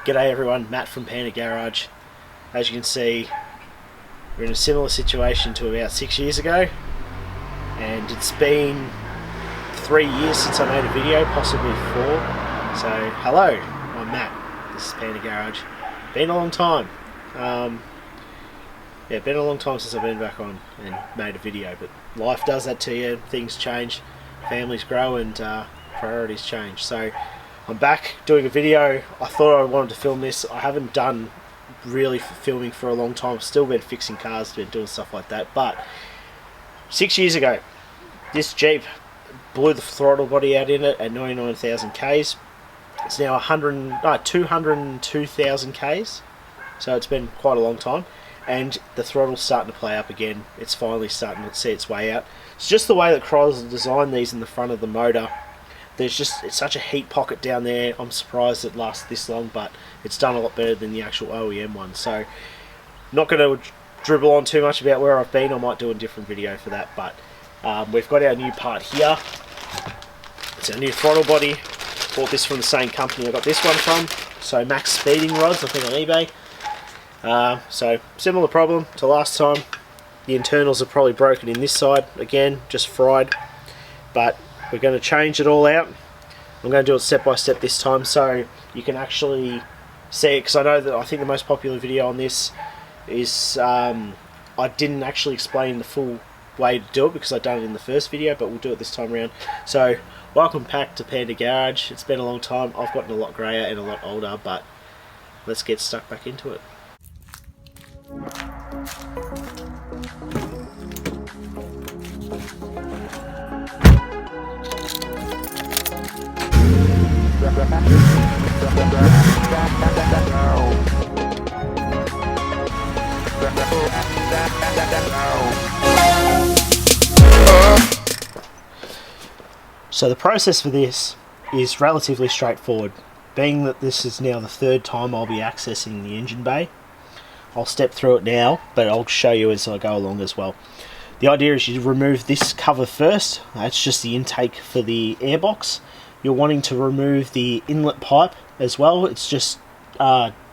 G'day everyone, Matt from Panda Garage. As you can see, we're in a similar situation to about 6 years ago, and it's been 3 years since I made a video, possibly 4. So hello, I'm Matt, this is Panda Garage. Been a long time. Been a long time since I've been back on and made a video, but life does that to you, things change, families grow and priorities change. So I'm back doing a video. I thought I wanted to film this. I haven't done really filming for a long time. I've still been fixing cars, been doing stuff like that. But 6 years ago, this Jeep blew the throttle body out in it at 99,000 Ks. It's now 202,000 Ks. So it's been quite a long time. And the throttle's starting to play up again. It's finally starting to see its way out. It's just the way that Chrysler designed these in the front of the motor. It's such a heat pocket down there. I'm surprised it lasts this long, but it's done a lot better than the actual OEM one. So, not going to dribble on too much about where I've been. I might do a different video for that, but we've got our new part here. It's our new throttle body. Bought this from the same company I got this one from. So, Max Speeding Rods, I think on eBay. So, similar problem to last time. The internals are probably broken in this side. Again, just fried. But we're going to change it all out. I'm going to do it step by step this time so you can actually see it, because I think the most popular video on this is I didn't actually explain the full way to do it because I'd done it in the first video, but we'll do it this time around. So welcome back to Panda Garage. It's been a long time. I've gotten a lot greyer and a lot older, but let's get stuck back into it. So the process for this is relatively straightforward. Being that this is now the third time I'll be accessing the engine bay, I'll step through it now, but I'll show you as I go along as well. The idea is you remove this cover first. That's just the intake for the airbox. You're wanting to remove the inlet pipe as well. It's just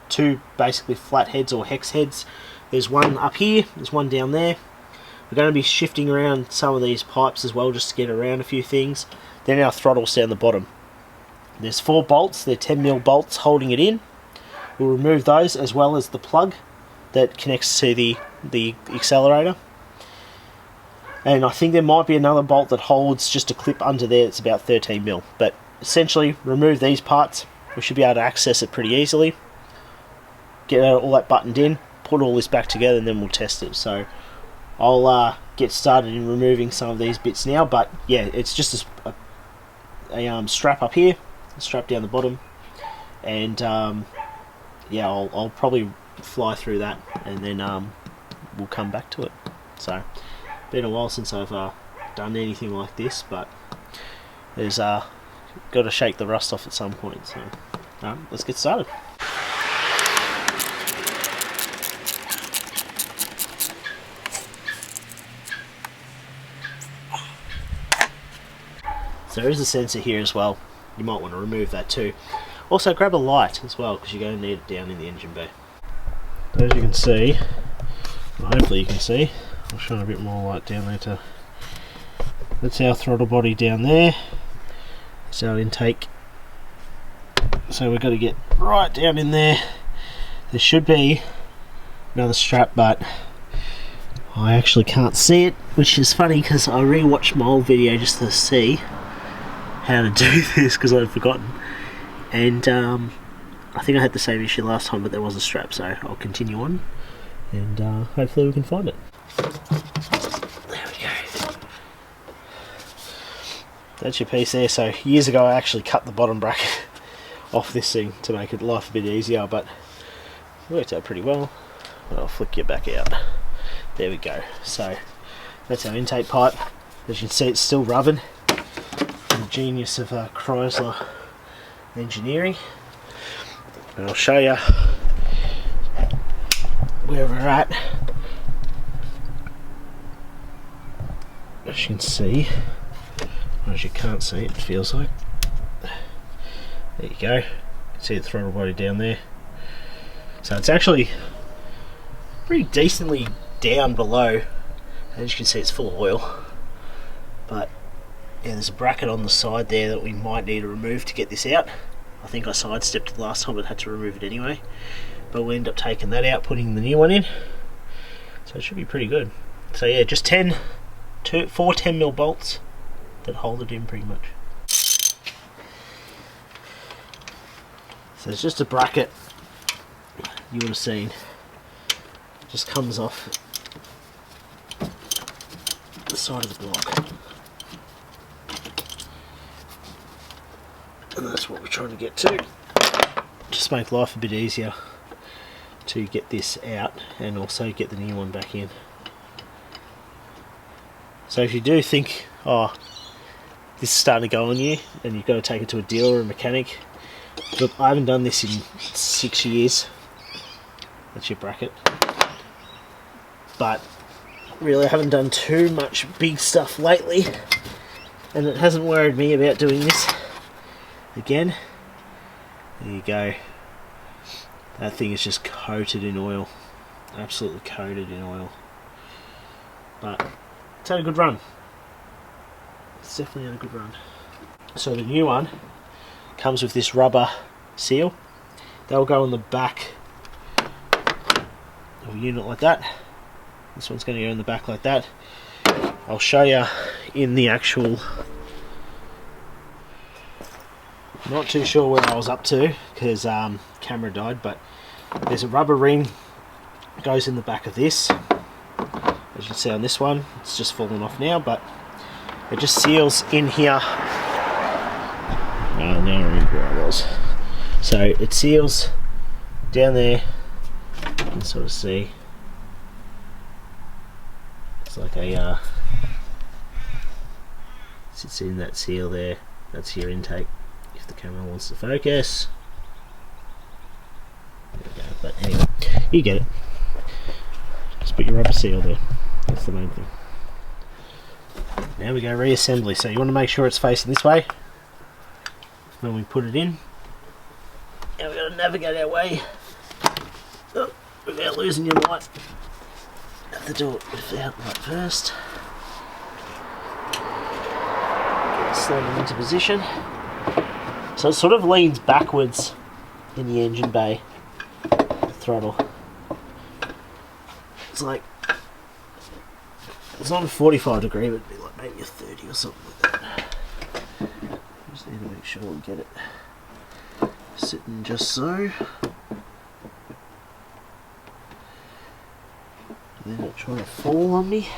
two basically flat heads or hex heads. There's one up here, there's one down there. We're going to be shifting around some of these pipes as well just to get around a few things. Then our throttle's down the bottom. There's 4 bolts, they're 10mm bolts holding it in. We'll remove those as well as the plug that connects to the accelerator. And I think there might be another bolt that holds just a clip under there. It's about 13mm. But essentially, remove these parts. We should be able to access it pretty easily. Get all that buttoned in. Put all this back together, and then we'll test it. So I'll get started in removing some of these bits now. But yeah, it's just a strap up here, a strap down the bottom, and yeah, I'll probably fly through that, and then we'll come back to it. So been a while since I've done anything like this, but there's got to shake the rust off at some point. So let's get started. So there is a sensor here as well. You might want to remove that too. Also grab a light as well, because you're going to need it down in the engine bay. So as you can see, well, hopefully you can see, I'll shine a bit more light down there. That's our throttle body down there. That's our intake. So we've got to get right down in there. There should be another strap, but I actually can't see it, which is funny because I rewatched my old video just to see how to do this because I'd forgotten. And I think I had the same issue last time, but there was a strap, so I'll continue on and hopefully we can find it. There we go. That's your piece there. So years ago I actually cut the bottom bracket off this thing to make it life a bit easier, but it worked out pretty well. I'll flick you back out. There we go. So that's our intake pipe. As you can see, it's still rubbing. The genius of Chrysler engineering. And I'll show you where we're at. As you can see, or as you can't see, it feels like. There you go. You can see the throttle body down there. So it's actually pretty decently down below. As you can see, it's full of oil. But yeah, there's a bracket on the side there that we might need to remove to get this out. I think I sidestepped it last time but had to remove it anyway. But we'll end up taking that out, putting the new one in. So it should be pretty good. So yeah, just 4 10mm bolts that hold it in pretty much. So it's just a bracket you would have seen. Just comes off the side of the block. And that's what we're trying to get to. Just make life a bit easier to get this out and also get the new one back in. So if you do think, oh, this is starting to go on you and you've got to take it to a dealer or a mechanic, look, I haven't done this in 6 years. That's your bracket. But really I haven't done too much big stuff lately, and it hasn't worried me about doing this again. There you go. That thing is just coated in oil. Absolutely coated in oil. But it's had a good run. It's definitely had a good run. So the new one comes with this rubber seal. They'll go on the back of a unit like that. This one's going to go in the back like that. I'll show you in the actual... Not too sure where I was up to because camera died, but there's a rubber ring that goes in the back of this. As you can see on this one, it's just fallen off now, but it just seals in here. Now I remember where I was. So it seals down there. You can sort of see. It's like a sits in that seal there. That's your intake. If the camera wants to focus. There we go. But anyway, you get it. Just put your rubber seal there. That's the main thing. Now we go reassembly. So you want to make sure it's facing this way when we put it in. Now we've got to navigate our way without losing your light. Have to do it without light first. Get it slotted into position. So it sort of leans backwards in the engine bay, the throttle. It's like, it's not a 45 degree, but it'd be like maybe a 30 or something like that. Just need to make sure we get it sitting just so. They're not trying to fall on me,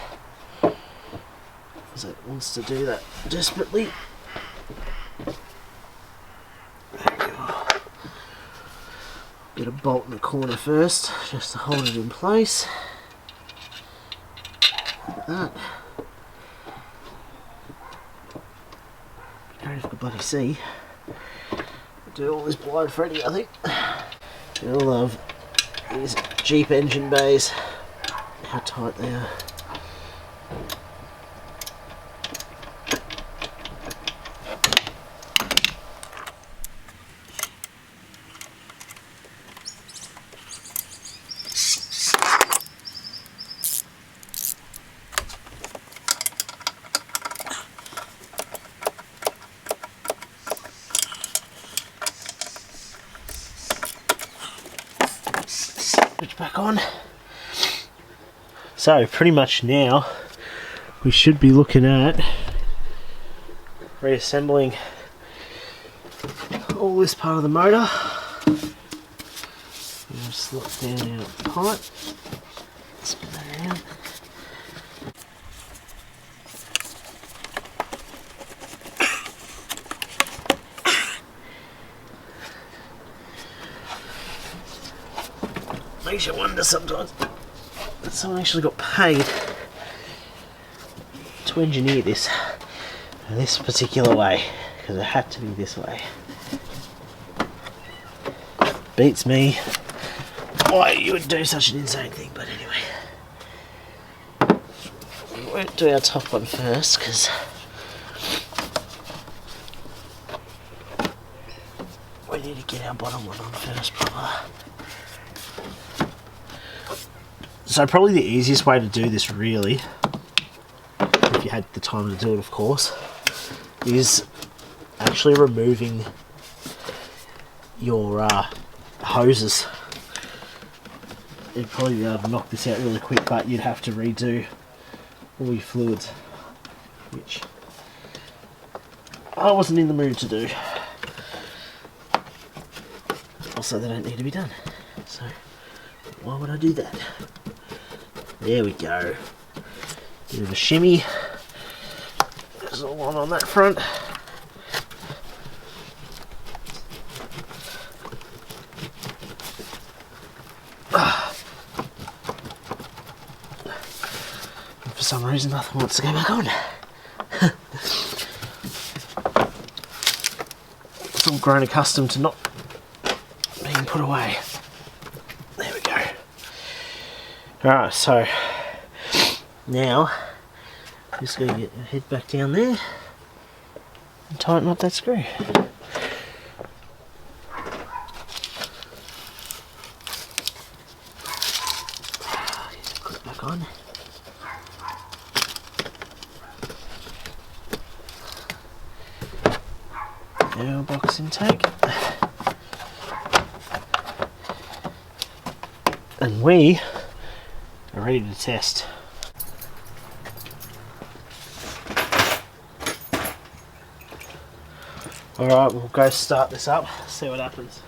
because it wants to do that desperately. There we go. Get a bolt in the corner first, just to hold it in place. Like that. Don't have to bloody see. Do all this blind Freddy, I think. I love these Jeep engine bays. How tight they are. Switch back on. So pretty much now we should be looking at reassembling all this part of the motor. Slot down our pipe, spin that around. Makes you wonder sometimes that someone actually got paid to engineer this particular way, because it had to be this way. Beats me why you would do such an insane thing, but anyway. We won't do our top one first, because we need to get our bottom one on first proper. So probably the easiest way to do this, really, if you had the time to do it, of course, is actually removing your hoses. You'd probably be able to knock this out really quick, but you'd have to redo all your fluids, which I wasn't in the mood to do. Also, they don't need to be done, so why would I do that? There we go. Bit of a shimmy. There's all on that front. For some reason, nothing wants to go back on. It's all grown accustomed to not being put away. There we go. Alright, so now just going to get your head back down there and tighten up that screw. Put it back on. Air box intake. And we are ready to test. Alright, we'll go start this up, see what happens.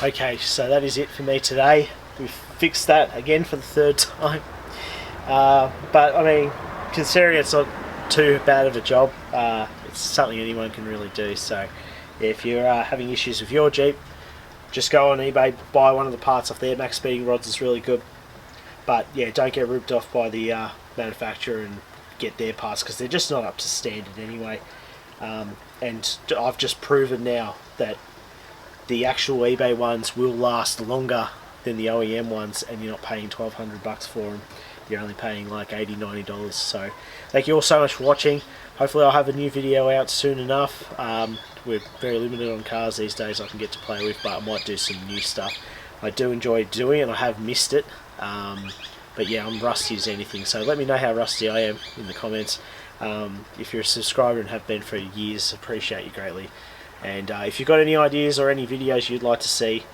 Okay, so that is it for me today. We've fixed that again for the third time. But I mean, considering it's not too bad of a job, it's something anyone can really do. So if you're having issues with your Jeep, just go on eBay, buy one of the parts off there. Max speeding rods is really good. But yeah, don't get ripped off by the manufacturer and get their parts, because they're just not up to standard anyway. And I've just proven now that the actual eBay ones will last longer than the OEM ones, and you're not paying $1,200 for them. You're only paying like $80, $90. So thank you all so much for watching. Hopefully I'll have a new video out soon enough. We're very limited on cars these days I can get to play with, but I might do some new stuff. I do enjoy doing it, and I have missed it. But yeah, I'm rusty as anything, so let me know how rusty I am in the comments. If you're a subscriber and have been for years, appreciate you greatly. And if you've got any ideas or any videos you'd like to see,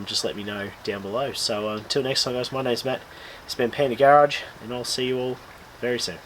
just let me know down below. So until next time guys, my name's Matt, it's been Panda Garage, and I'll see you all very soon.